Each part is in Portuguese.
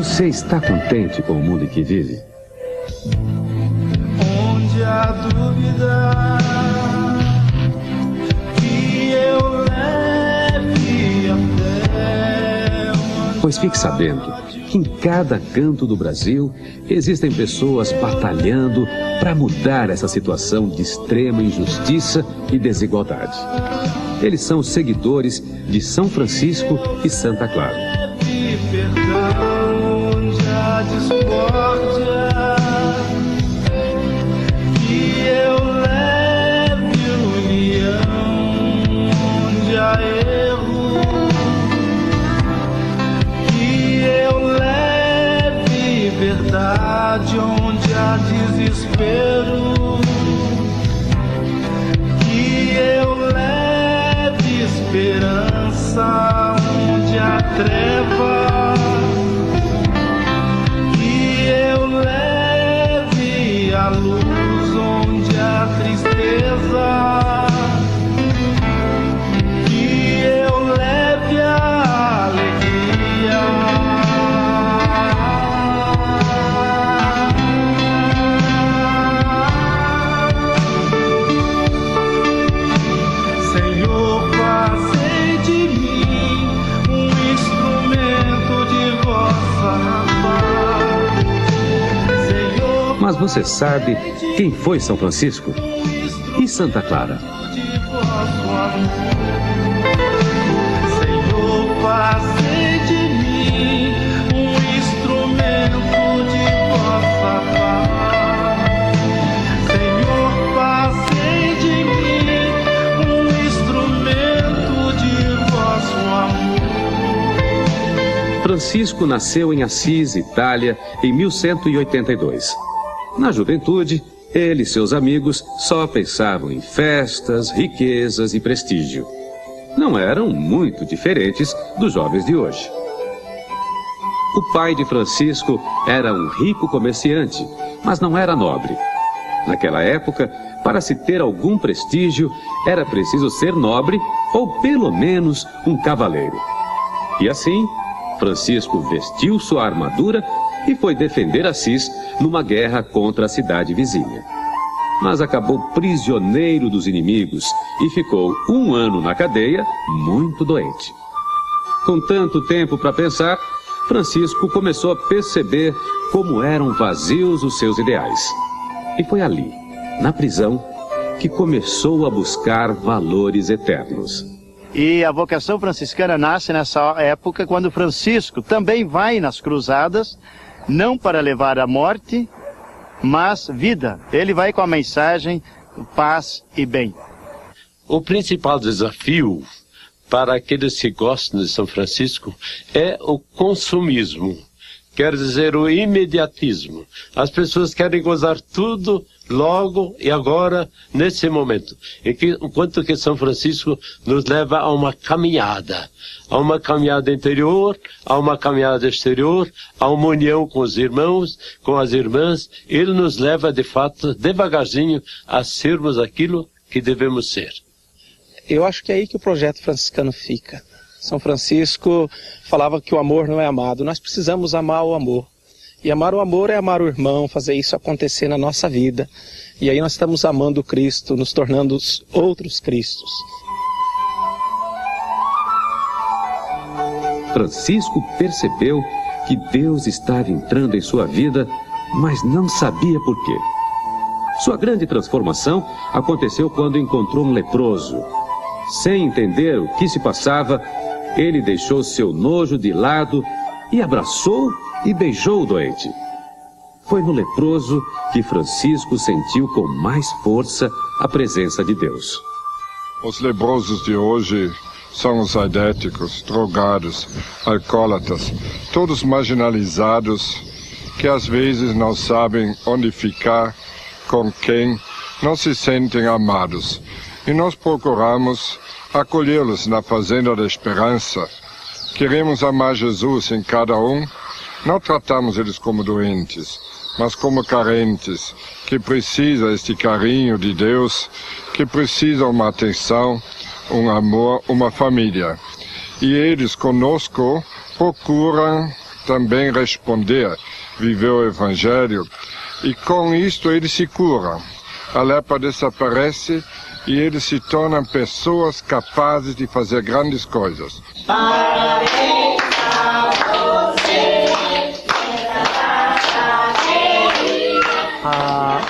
Você está contente com o mundo em que vive? Onde há dúvida que eu leve a fé. Pois fique sabendo que em cada canto do Brasil existem pessoas batalhando para mudar essa situação de extrema injustiça e desigualdade. Eles são os seguidores de São Francisco e Santa Clara. Perdão, onde há discórdia, que eu leve união, onde há erro, que eu leve verdade, onde há desespero, que eu leve esperança, onde há treva, que eu leve a luz onde há tristeza, que eu leve a alegria. Senhor, fazei de mim um instrumento de vossa paz. Senhor, Mas você sabe quem foi São Francisco? E Santa Clara? de vosso amor. Senhor, fazei de mim um instrumento de vossa paz. Senhor, fazei de mim um instrumento de vosso amor. Francisco nasceu em Assis, Itália, em 1182. Na juventude, ele e seus amigos só pensavam em festas, riquezas e prestígio. Não eram muito diferentes dos jovens de hoje. O pai de Francisco era um rico comerciante, mas não era nobre. Naquela época, para se ter algum prestígio, era preciso ser nobre ou pelo menos um cavaleiro. E assim, Francisco vestiu sua armadura e foi defender Assis numa guerra contra a cidade vizinha. Mas acabou prisioneiro dos inimigos e ficou 1 ano na cadeia, muito doente. Com tanto tempo para pensar, Francisco começou a perceber como eram vazios os seus ideais. E foi ali, na prisão, que começou a buscar valores eternos. E a vocação franciscana nasce nessa época, quando Francisco também vai nas cruzadas, não para levar a morte, mas vida. Ele vai com a mensagem paz e bem. O principal desafio para aqueles que gostam de São Francisco é o consumismo, quer dizer, o imediatismo. As pessoas querem gozar tudo logo e agora, nesse momento. Enquanto que São Francisco nos leva a uma caminhada interior, a uma caminhada exterior, a uma união com os irmãos, com as irmãs. Ele nos leva, de fato, devagarzinho, a sermos aquilo que devemos ser. Eu acho que é aí que o projeto franciscano fica. São Francisco falava que o amor não é amado. Nós precisamos amar o amor. E amar o amor é amar o irmão, fazer isso acontecer na nossa vida. E aí nós estamos amando o Cristo, nos tornando outros Cristos. Francisco percebeu que Deus estava entrando em sua vida, mas não sabia por quê. Sua grande transformação aconteceu quando encontrou um leproso. Sem entender o que se passava, ele deixou seu nojo de lado e abraçou e beijou o doente. Foi no leproso que Francisco sentiu com mais força a presença de Deus. Os leprosos de hoje são os aidéticos, drogados, alcoólatras, todos marginalizados, que às vezes não sabem onde ficar, com quem, não se sentem amados. E nós procuramos acolhê-los na Fazenda da Esperança. Queremos amar Jesus em cada um. Não tratamos eles como doentes, mas como carentes, que precisam este carinho de Deus, que precisam uma atenção, um amor, uma família. E eles conosco procuram também responder, viver o Evangelho, e com isto eles se curam. A lepra desaparece e eles se tornam pessoas capazes de fazer grandes coisas. Parabéns a você.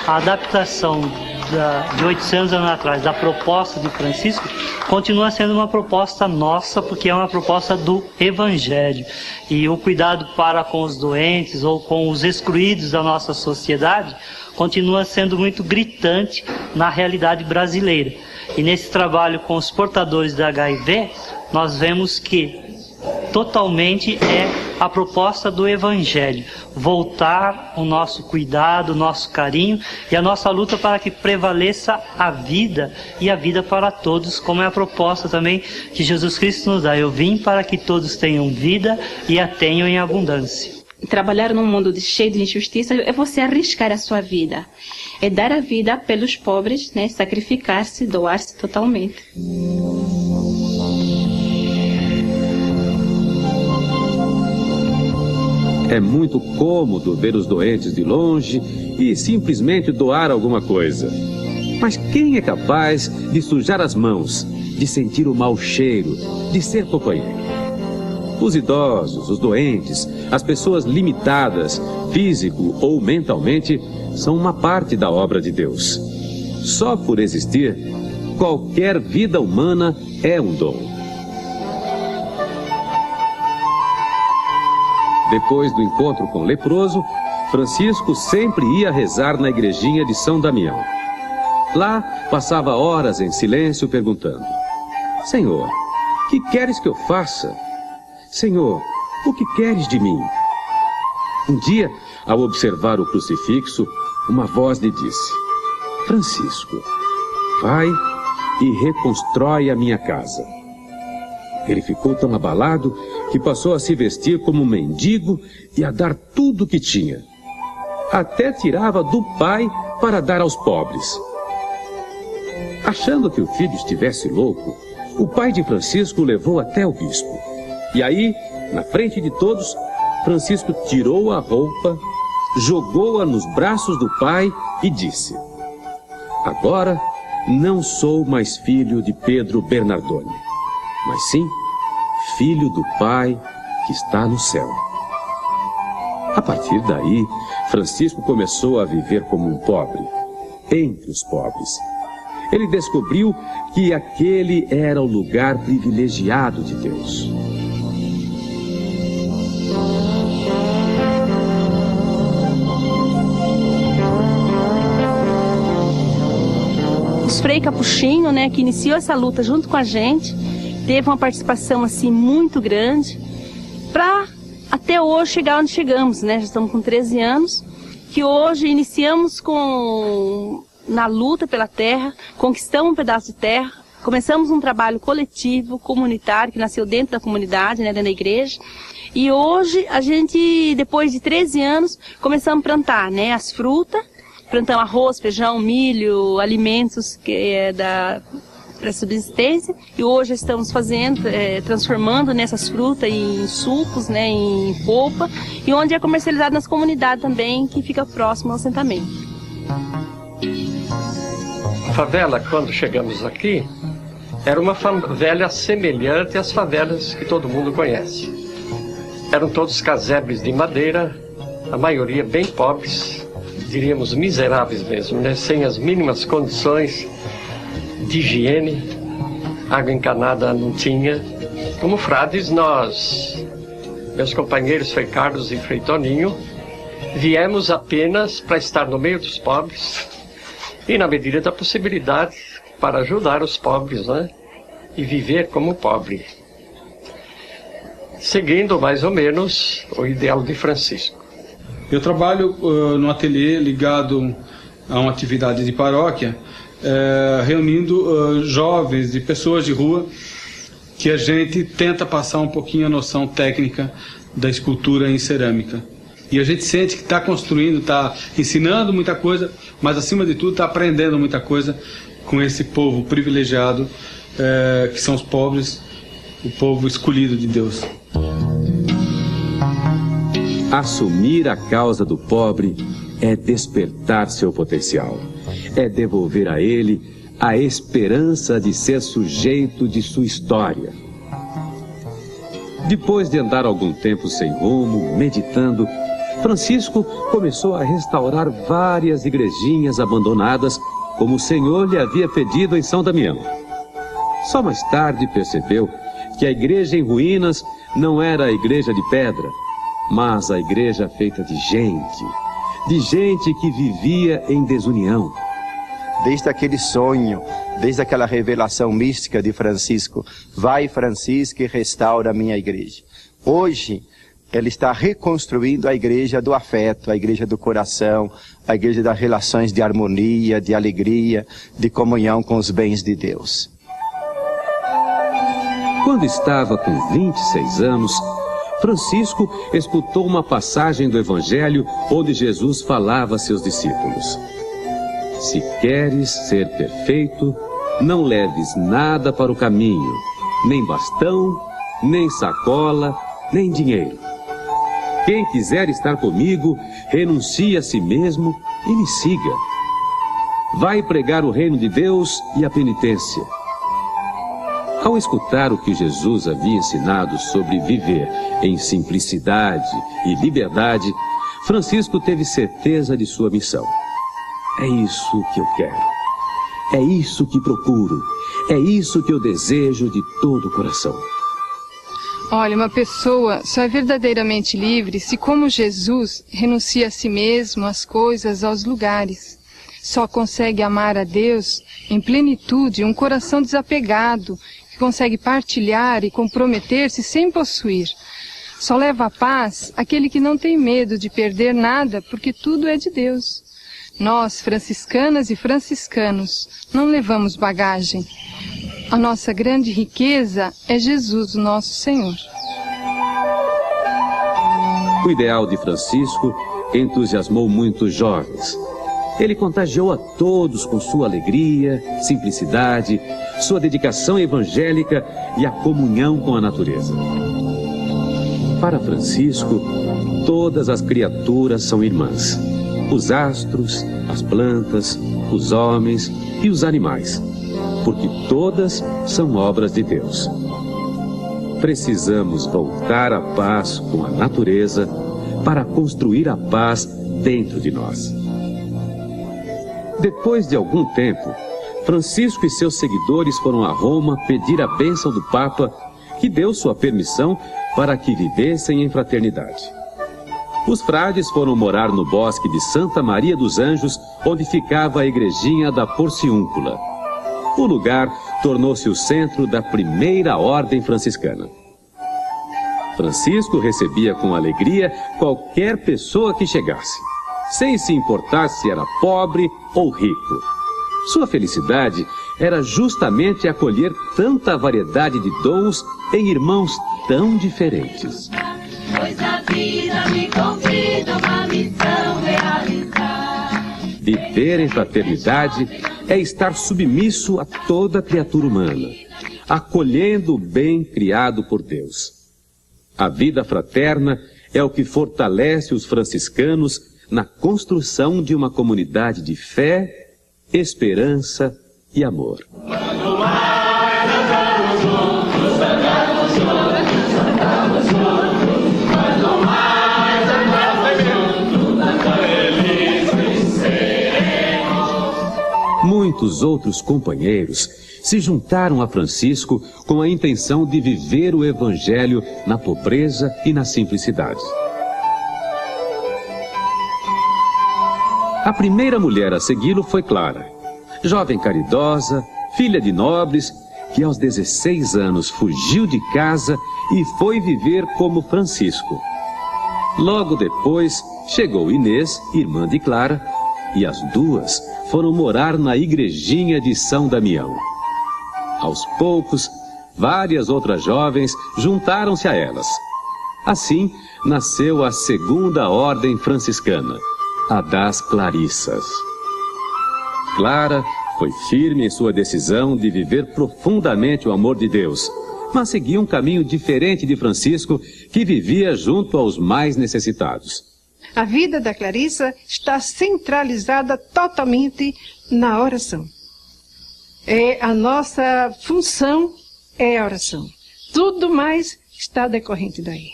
A adaptação de 800 anos atrás da proposta de Francisco continua sendo uma proposta nossa, porque é uma proposta do Evangelho. E o cuidado para com os doentes ou com os excluídos da nossa sociedade continua sendo muito gritante na realidade brasileira. E nesse trabalho com os portadores da HIV, nós vemos que totalmente é a proposta do Evangelho, voltar o nosso cuidado, o nosso carinho e a nossa luta para que prevaleça a vida e a vida para todos, como é a proposta também que Jesus Cristo nos dá. Eu vim para que todos tenham vida e a tenham em abundância. Trabalhar num mundo cheio de injustiça é você arriscar a sua vida, é dar a vida pelos pobres, né? Sacrificar-se, doar-se totalmente. É muito cômodo ver os doentes de longe e simplesmente doar alguma coisa. Mas quem é capaz de sujar as mãos, de sentir o mau cheiro, de ser companheiro? Os idosos, os doentes, as pessoas limitadas, físico ou mentalmente, são uma parte da obra de Deus. Só por existir, qualquer vida humana é um dom. Depois do encontro com o leproso, Francisco sempre ia rezar na igrejinha de São Damião. Lá, passava horas em silêncio perguntando: Senhor, que queres que eu faça? Senhor, o que queres de mim? Um dia, ao observar o crucifixo, uma voz lhe disse: Francisco, vai e reconstrói a minha casa. Ele ficou tão abalado que passou a se vestir como um mendigo e a dar tudo o que tinha. Até tirava do pai para dar aos pobres. Achando que o filho estivesse louco, o pai de Francisco o levou até o bispo. E aí, na frente de todos, Francisco tirou a roupa, jogou-a nos braços do pai e disse: Agora não sou mais filho de Pedro Bernardone, mas sim filho do Pai que está no céu. A partir daí, Francisco começou a viver como um pobre, entre os pobres. Ele descobriu que aquele era o lugar privilegiado de Deus. Os Frei Capuchinho, né, que iniciou essa luta junto com a gente, teve uma participação assim muito grande para até hoje chegar onde chegamos, né? Já estamos com 13 anos, que hoje iniciamos na luta pela terra, conquistamos um pedaço de terra, começamos um trabalho coletivo, comunitário, que nasceu dentro da comunidade, né, dentro da igreja. E hoje a gente, depois de 13 anos, começamos a plantar, né, as frutas, plantamos arroz, feijão, milho, alimentos que é para subsistência, e hoje estamos transformando nessas frutas em sucos, né, em polpa, e onde é comercializado nas comunidades também, que fica próximo ao assentamento. A favela, quando chegamos aqui, era uma favela semelhante às favelas que todo mundo conhece. Eram todos casebres de madeira, a maioria bem pobres, diríamos miseráveis mesmo, né, sem as mínimas condições de higiene, água encanada não tinha. Como frades, nós, meus companheiros Frei Carlos e Frei Toninho, viemos apenas para estar no meio dos pobres e, na medida da possibilidade, para ajudar os pobres, né? E viver como pobre, seguindo mais ou menos o ideal de Francisco. Eu trabalho no ateliê ligado a uma atividade de paróquia, reunindo jovens e pessoas de rua, que a gente tenta passar um pouquinho a noção técnica da escultura em cerâmica. E a gente sente que está construindo, está ensinando muita coisa, mas acima de tudo está aprendendo muita coisa com esse povo privilegiado, que são os pobres, o povo escolhido de Deus. Assumir a causa do pobre é despertar seu potencial, é devolver a ele a esperança de ser sujeito de sua história. Depois de andar algum tempo sem rumo, meditando, Francisco começou a restaurar várias igrejinhas abandonadas, como o Senhor lhe havia pedido em São Damião. Só mais tarde percebeu que a igreja em ruínas não era a igreja de pedra, mas a igreja feita de gente que vivia em desunião. Desde aquele sonho, desde aquela revelação mística de Francisco, vai Francisco e restaura a minha igreja. Hoje, ele está reconstruindo a igreja do afeto, a igreja do coração, a igreja das relações de harmonia, de alegria, de comunhão com os bens de Deus. Quando estava com 26 anos, Francisco escutou uma passagem do Evangelho onde Jesus falava a seus discípulos: se queres ser perfeito, não leves nada para o caminho, nem bastão, nem sacola, nem dinheiro. Quem quiser estar comigo, renuncie a si mesmo e me siga. Vai pregar o reino de Deus e a penitência. Ao escutar o que Jesus havia ensinado sobre viver em simplicidade e liberdade, Francisco teve certeza de sua missão. É isso que eu quero. É isso que procuro. É isso que eu desejo de todo o coração. Olha, uma pessoa só é verdadeiramente livre se, como Jesus, renuncia a si mesmo, às coisas, aos lugares. Só consegue amar a Deus em plenitude um coração desapegado, que consegue partilhar e comprometer-se sem possuir. Só leva a paz aquele que não tem medo de perder nada, porque tudo é de Deus. Nós, franciscanas e franciscanos, não levamos bagagem. A nossa grande riqueza é Jesus, o nosso Senhor. O ideal de Francisco entusiasmou muitos jovens. Ele contagiou a todos com sua alegria, simplicidade, sua dedicação evangélica e a comunhão com a natureza. Para Francisco, todas as criaturas são irmãs. Os astros, as plantas, os homens e os animais, porque todas são obras de Deus. Precisamos voltar à paz com a natureza para construir a paz dentro de nós. Depois de algum tempo, Francisco e seus seguidores foram a Roma pedir a bênção do Papa, que deu sua permissão para que vivessem em fraternidade. Os frades foram morar no bosque de Santa Maria dos Anjos, onde ficava a igrejinha da Porciúncula. O lugar tornou-se o centro da primeira ordem franciscana. Francisco recebia com alegria qualquer pessoa que chegasse, sem se importar se era pobre ou rico. Sua felicidade era justamente acolher tanta variedade de dons em irmãos tão diferentes. Pois a vida me convida a uma missão realizar. Viver em fraternidade é estar submisso a toda criatura humana, acolhendo o bem criado por Deus. A vida fraterna é o que fortalece os franciscanos na construção de uma comunidade de fé, esperança e amor. Quanto mais andamos juntos, andamos juntos, andamos juntos. Quanto mais andamos juntos, felizes seremos. Muitos outros companheiros se juntaram a Francisco com a intenção de viver o Evangelho na pobreza e na simplicidade. A primeira mulher a segui-lo foi Clara, jovem caridosa, filha de nobres, que aos 16 anos fugiu de casa e foi viver como Francisco. Logo depois chegou Inês, irmã de Clara, e as duas foram morar na igrejinha de São Damião. Aos poucos, várias outras jovens juntaram-se a elas. Assim, nasceu a segunda ordem franciscana, a das Clarissas. Clara foi firme em sua decisão de viver profundamente o amor de Deus, mas seguia um caminho diferente de Francisco, que vivia junto aos mais necessitados. A vida da Clarissa está centralizada totalmente na oração. A nossa função é a oração. Tudo mais está decorrente daí.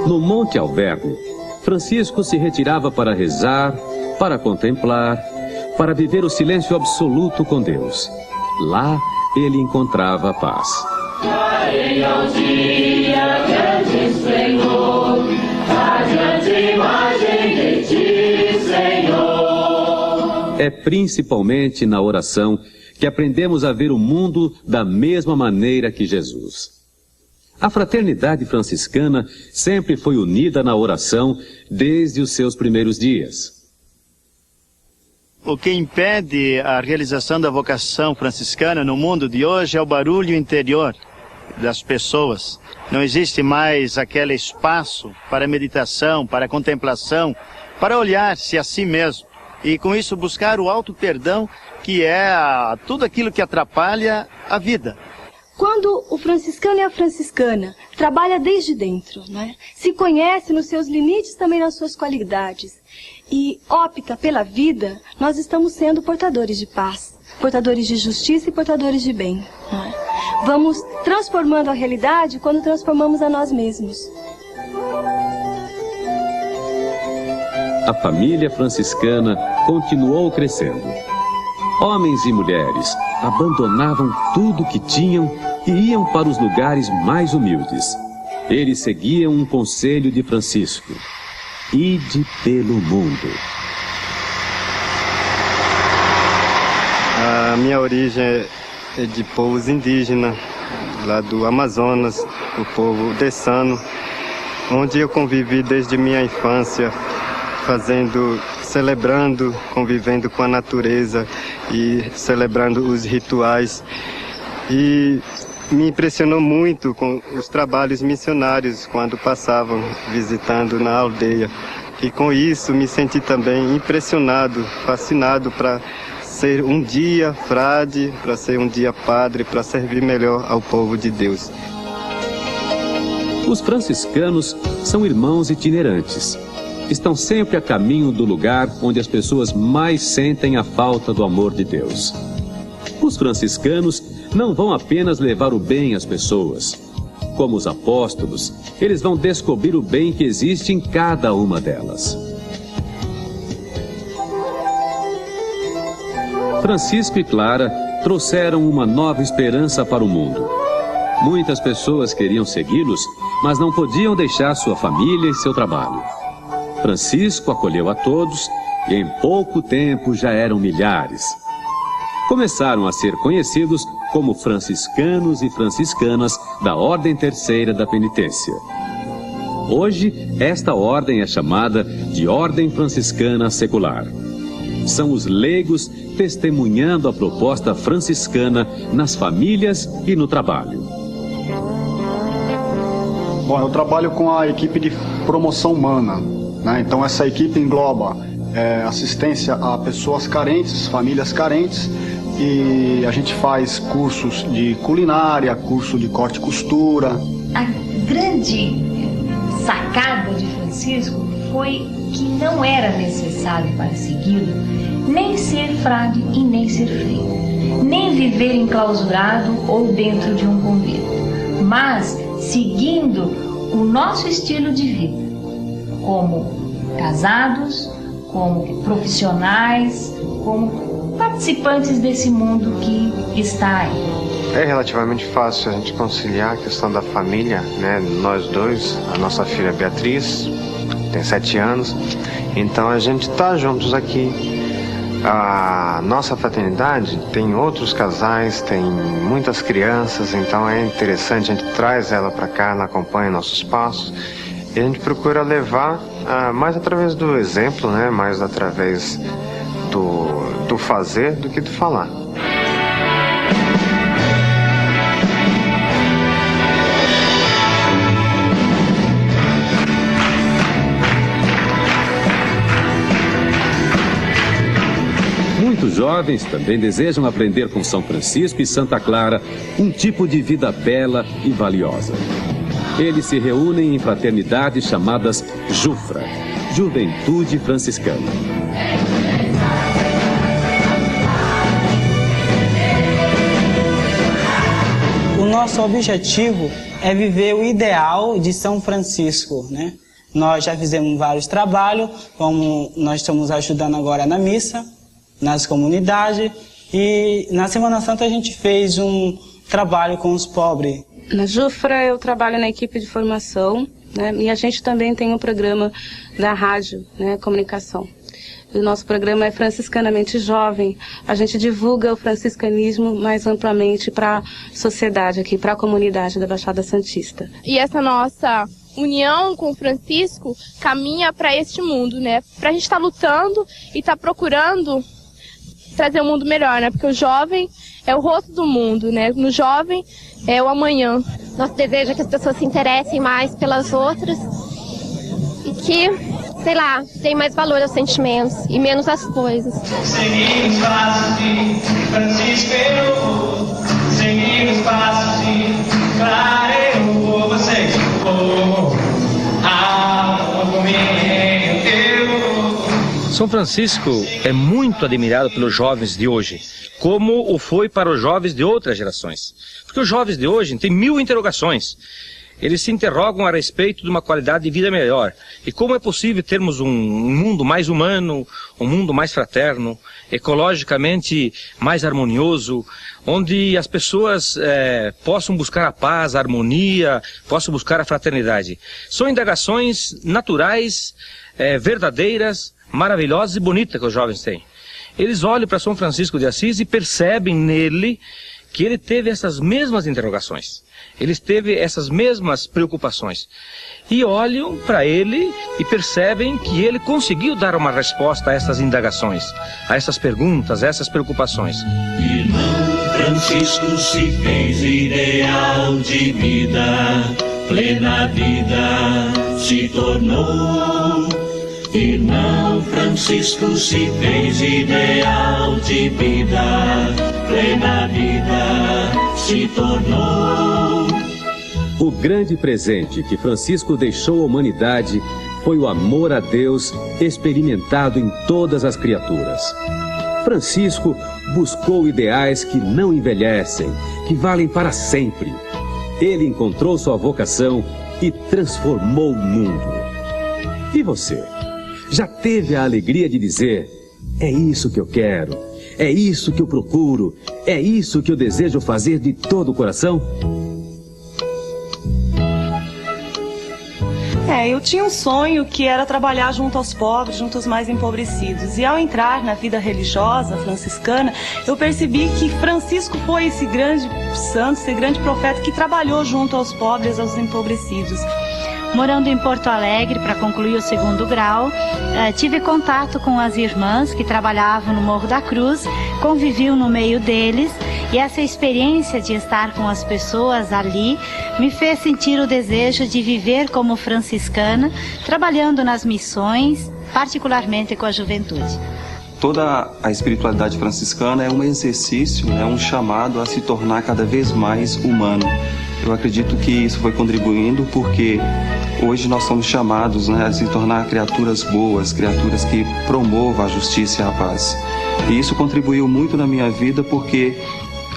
No Monte Alverne, Francisco se retirava para rezar, para contemplar, para viver o silêncio absoluto com Deus. Lá ele encontrava a paz. Clareia o dia, grande Senhor, radiante imagem de ti, Senhor. É principalmente na oração que aprendemos a ver o mundo da mesma maneira que Jesus. A fraternidade franciscana sempre foi unida na oração desde os seus primeiros dias. O que impede a realização da vocação franciscana no mundo de hoje é o barulho interior das pessoas. Não existe mais aquele espaço para meditação, para contemplação, para olhar-se a si mesmo. E com isso buscar o auto-perdão, que é tudo aquilo que atrapalha a vida. Quando o franciscano e a franciscana trabalha desde dentro, né? Se conhece nos seus limites, também nas suas qualidades, e opta pela vida, nós estamos sendo portadores de paz, portadores de justiça e portadores de bem. Né? Vamos transformando a realidade quando transformamos a nós mesmos. A família franciscana continuou crescendo. Homens e mulheres abandonavam tudo o que tinham e iam para os lugares mais humildes. Eles seguiam um conselho de Francisco: ide pelo mundo. A minha origem é de povos indígenas, lá do Amazonas, o povo dessano, onde eu convivi desde minha infância, celebrando, convivendo com a natureza e celebrando os rituais. E me impressionou muito com os trabalhos missionários quando passavam visitando na aldeia. E com isso me senti também impressionado, fascinado para ser um dia frade, para ser um dia padre, para servir melhor ao povo de Deus. Os franciscanos são irmãos itinerantes. Estão sempre a caminho do lugar onde as pessoas mais sentem a falta do amor de Deus. Os franciscanos não vão apenas levar o bem às pessoas. Como os apóstolos, eles vão descobrir o bem que existe em cada uma delas. Francisco e Clara trouxeram uma nova esperança para o mundo. Muitas pessoas queriam segui-los, mas não podiam deixar sua família e seu trabalho. Francisco acolheu a todos e em pouco tempo já eram milhares. Começaram a ser conhecidos como franciscanos e franciscanas da Ordem Terceira da Penitência. Hoje, esta ordem é chamada de Ordem Franciscana Secular. São os leigos testemunhando a proposta franciscana nas famílias e no trabalho. Bom, eu trabalho com a equipe de promoção humana, né? Então essa equipe engloba assistência a pessoas carentes, famílias carentes, e a gente faz cursos de culinária, curso de corte e costura. A grande sacada de Francisco foi que não era necessário para segui-lo nem ser frade e nem ser freio, nem viver enclausurado ou dentro de um convento, mas seguindo o nosso estilo de vida, como casados, como profissionais, como participantes desse mundo que está aí. É relativamente fácil a gente conciliar a questão da família, né? Nós dois, a nossa filha Beatriz tem 7 anos, então a gente está juntos aqui. A nossa fraternidade tem outros casais, tem muitas crianças, então é interessante, a gente traz ela para cá, ela acompanha nossos passos e a gente procura levar mais através do exemplo, né? Mais através do fazer do que do falar. Muitos jovens também desejam aprender com São Francisco e Santa Clara um tipo de vida bela e valiosa. Eles se reúnem em fraternidades chamadas Jufra, Juventude Franciscana. O nosso objetivo é viver o ideal de São Francisco, né? Nós já fizemos vários trabalhos, como nós estamos ajudando agora na missa, nas comunidades, e na Semana Santa a gente fez um trabalho com os pobres. Na Jufra eu trabalho na equipe de formação, né? E a gente também tem um programa da rádio, né, comunicação. O nosso programa é Franciscanamente Jovem. A gente divulga o franciscanismo mais amplamente para a sociedade aqui, para a comunidade da Baixada Santista. E essa nossa união com o Francisco caminha para este mundo, né? Para a gente estar lutando e estar procurando trazer um mundo melhor, né? Porque o jovem é o rosto do mundo, né? No jovem é o amanhã. Nosso desejo é que as pessoas se interessem mais pelas outras e que, sei lá, deem mais valor aos sentimentos e menos às coisas. Seguir os passos de Francisco, eu vou. Seguir os passos de Clara, eu vou. Você que for. São Francisco é muito admirado pelos jovens de hoje, como o foi para os jovens de outras gerações. Porque os jovens de hoje têm 1000 interrogações. Eles se interrogam a respeito de uma qualidade de vida melhor. E como é possível termos um mundo mais humano, um mundo mais fraterno, ecologicamente mais harmonioso, onde as pessoas possam buscar a paz, a harmonia, possam buscar a fraternidade. São indagações naturais, verdadeiras, maravilhosas e bonitas que os jovens têm. Eles olham para São Francisco de Assis e percebem nele que ele teve essas mesmas interrogações. Ele teve essas mesmas preocupações. E olham para ele e percebem que ele conseguiu dar uma resposta a essas indagações, a essas perguntas, a essas preocupações. Irmão Francisco se fez ideal de vida, plena vida se tornou. Irmão Francisco se fez ideal de vida, plena vida se tornou. O grande presente que Francisco deixou à humanidade foi o amor a Deus experimentado em todas as criaturas. Francisco buscou ideais que não envelhecem, que valem para sempre. Ele encontrou sua vocação e transformou o mundo. E você? Já teve a alegria de dizer: é isso que eu quero, é isso que eu procuro, é isso que eu desejo fazer de todo o coração? Eu tinha um sonho que era trabalhar junto aos pobres, junto aos mais empobrecidos. E ao entrar na vida religiosa franciscana, eu percebi que Francisco foi esse grande santo, esse grande profeta que trabalhou junto aos pobres, aos empobrecidos. Morando em Porto Alegre para concluir o 2º grau, tive contato com as irmãs que trabalhavam no Morro da Cruz, conviviam no meio deles, e essa experiência de estar com as pessoas ali me fez sentir o desejo de viver como franciscana, trabalhando nas missões, particularmente com a juventude. Toda a espiritualidade franciscana é um exercício, é um chamado a se tornar cada vez mais humano. Eu acredito que isso foi contribuindo porque hoje nós somos chamados, a se tornar criaturas boas, criaturas que promovam a justiça e a paz. E isso contribuiu muito na minha vida porque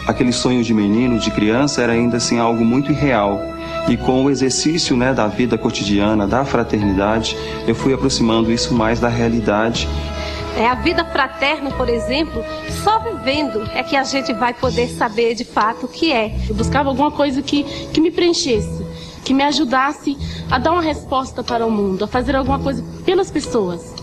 aquele sonho de menino, de criança, era ainda assim algo muito irreal. E com o exercício da vida cotidiana, da fraternidade, eu fui aproximando isso mais da realidade. A vida fraterna, por exemplo, só vivendo é que a gente vai poder saber de fato o que é. Eu buscava alguma coisa que me preenchesse, que me ajudasse a dar uma resposta para o mundo, a fazer alguma coisa pelas pessoas.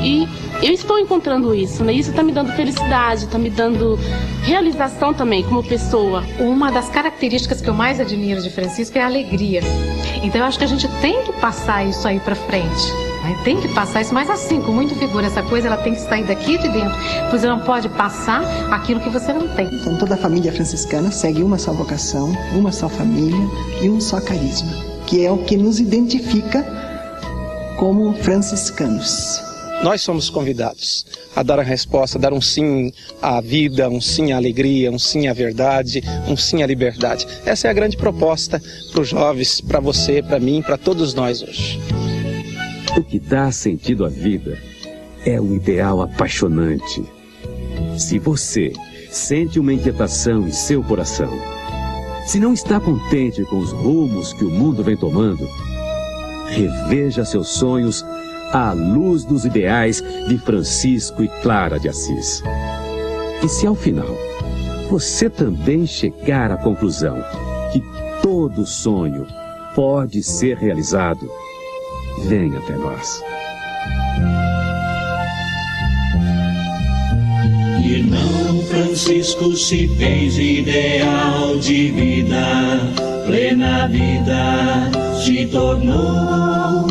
E eu estou encontrando isso, Isso está me dando felicidade, está me dando realização também como pessoa. Uma das características que eu mais admiro de Francisco é a alegria. Então eu acho que a gente tem que passar isso aí para frente. Tem que passar isso, mas assim, com muito vigor. Essa coisa ela tem que sair daqui de dentro. Você não pode passar aquilo que você não tem. Então toda a família franciscana segue uma só vocação, uma só família e um só carisma, que é o que nos identifica como franciscanos. nós somos convidados a dar a resposta, a dar um sim à vida, um sim à alegria, um sim à verdade, um sim à liberdade. Essa é a grande proposta para os jovens, para você, para mim, para todos nós hoje. O que dá sentido à vida é um ideal apaixonante. Se você sente uma inquietação em seu coração, se não está contente com os rumos que o mundo vem tomando, reveja seus sonhos à luz dos ideais de Francisco e Clara de Assis. E se ao final você também chegar à conclusão que todo sonho pode ser realizado, venha até nós. Irmão Francisco se fez ideal de vida, plena vida se tornou.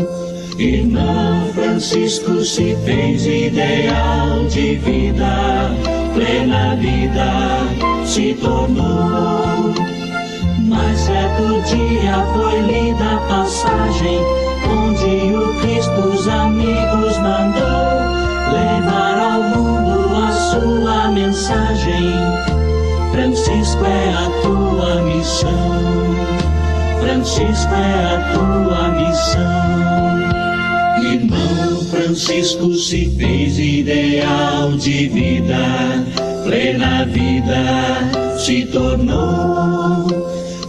Irmão Francisco se fez ideal de vida, plena vida se tornou. Mas certo dia foi lida a passagem onde o Cristo os amigos mandou levar ao mundo a sua mensagem. Francisco é a tua missão, Francisco é a tua missão. Irmão Francisco se fez ideal de vida, plena vida se tornou.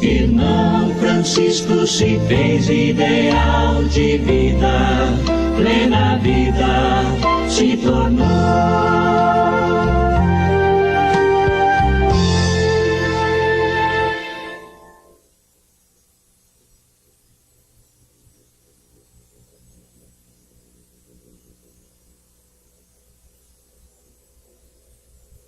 Irmão Francisco se fez ideal de vida, plena vida se tornou.